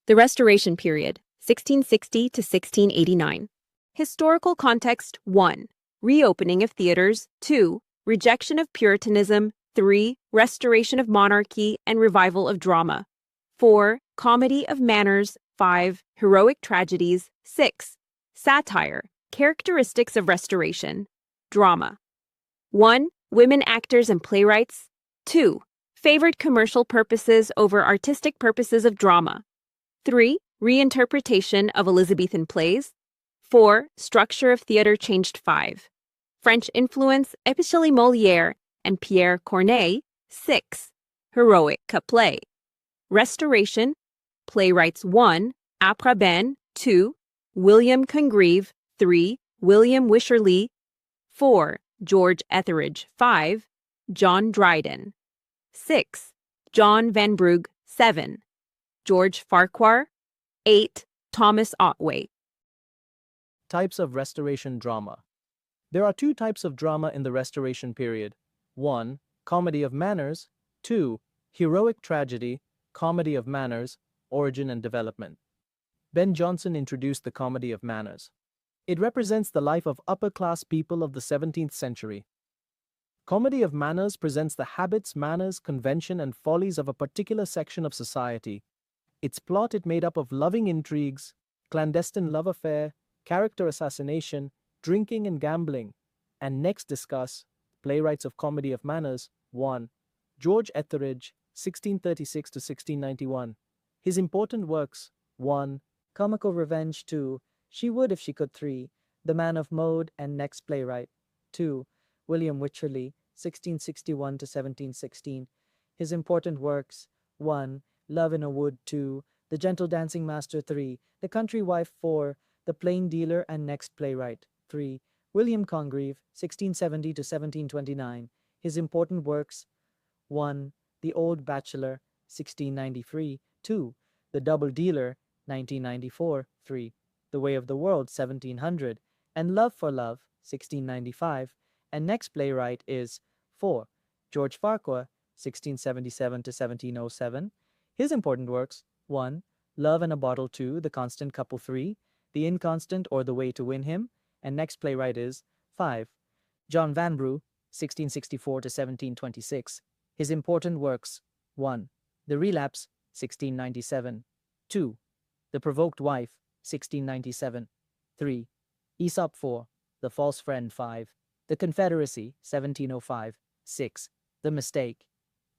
The Restoration Period, 1660 to 1689. Historical context 1. Reopening of theaters. 2. Rejection of Puritanism. 3. Restoration of monarchy and revival of drama. 4. Comedy of manners. 5. Heroic tragedies. 6. Satire. Characteristics of Restoration. Drama. 1. Women actors and playwrights. 2. Favored commercial purposes over artistic purposes of drama. 3. Reinterpretation of Elizabethan plays. 4. Structure of theater changed. 5. French influence, especially Molière and Pierre Corneille. 6. Heroic couplet. Restoration. Playwrights 1. Aprabin. 2. William Congreve. 3. William Wycherley. 4. George Etheridge. 5. John Dryden. 6. John Vanbrugh. 7. George Farquhar. 8. Thomas Otway. Types of Restoration drama. There are two types of drama in the Restoration period. 1. Comedy of manners. 2. Heroic tragedy, comedy of manners, origin and development. Ben Jonson introduced the comedy of manners. It represents the life of upper-class people of the 17th century. Comedy of manners presents the habits, manners, convention, and follies of a particular section of society. Its plot is made up of loving intrigues, clandestine love affair, character assassination, drinking and gambling. And next discuss playwrights of comedy of manners. 1. George Etheridge, 1636 to 1691. His important works. 1. Comical Revenge. 2. She Would If She Could. 3. The Man of Mode. And next playwright. 2. William Wycherley, 1661 to 1716. His important works. 1. Love in a Wood. 2. The Gentle Dancing Master. 3. The Country Wife. 4. The Plain Dealer. And next playwright. 3. William Congreve, 1670 to 1729. His important works. 1. The Old Bachelor, 1693. 2. The Double Dealer, 1994. 3. The Way of the World, 1700. And Love for Love, 1695. And next playwright is 4. George Farquhar, 1677 to 1707. His important works. 1. Love and a Bottle. 2. The Constant Couple. 3. The Inconstant or The Way to Win Him. And next playwright is 5. John Vanbrugh, 1664 to 1726. His important works. 1. The Relapse, 1697. 2. The Provoked Wife, 1697. 3. Aesop 4. The False Friend. 5. The Confederacy, 1705. 6. The Mistake.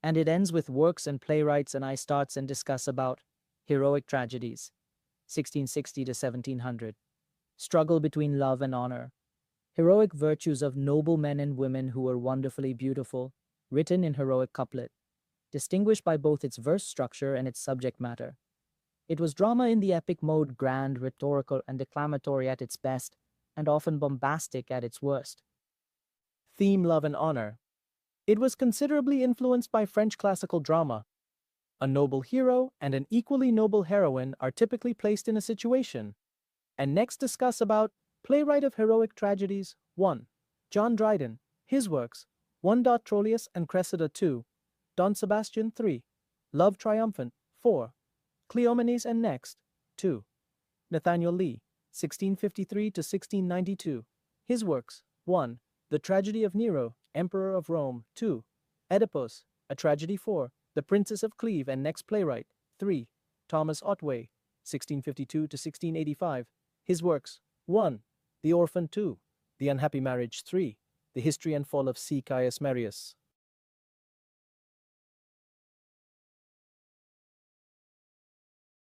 And it ends with works and playwrights, and I starts and discuss about heroic tragedies, 1660 to 1700. Struggle between love and honor. Heroic virtues of noble men and women who were wonderfully beautiful, written in heroic couplet, distinguished by both its verse structure and its subject matter. It was drama in the epic mode, grand, rhetorical, and declamatory at its best, and often bombastic at its worst. Theme: love and honor. It was considerably influenced by French classical drama. A noble hero and an equally noble heroine are typically placed in a situation. And next discuss about playwright of heroic tragedies. 1. John Dryden. His works. 1. Troilus and Cressida. 2. Don Sebastian. 3. Love Triumphant. 4. Cleomenes and next. 2. Nathaniel Lee, 1653 to 1692. His works. 1. The Tragedy of Nero, Emperor of Rome. 2. Oedipus, a Tragedy. 4. The Princess of Cleve and next playwright. 3. Thomas Otway, 1652 to 1685. His works. 1. The Orphan. 2. The Unhappy Marriage. 3. The History and Fall of C. Caius Marius.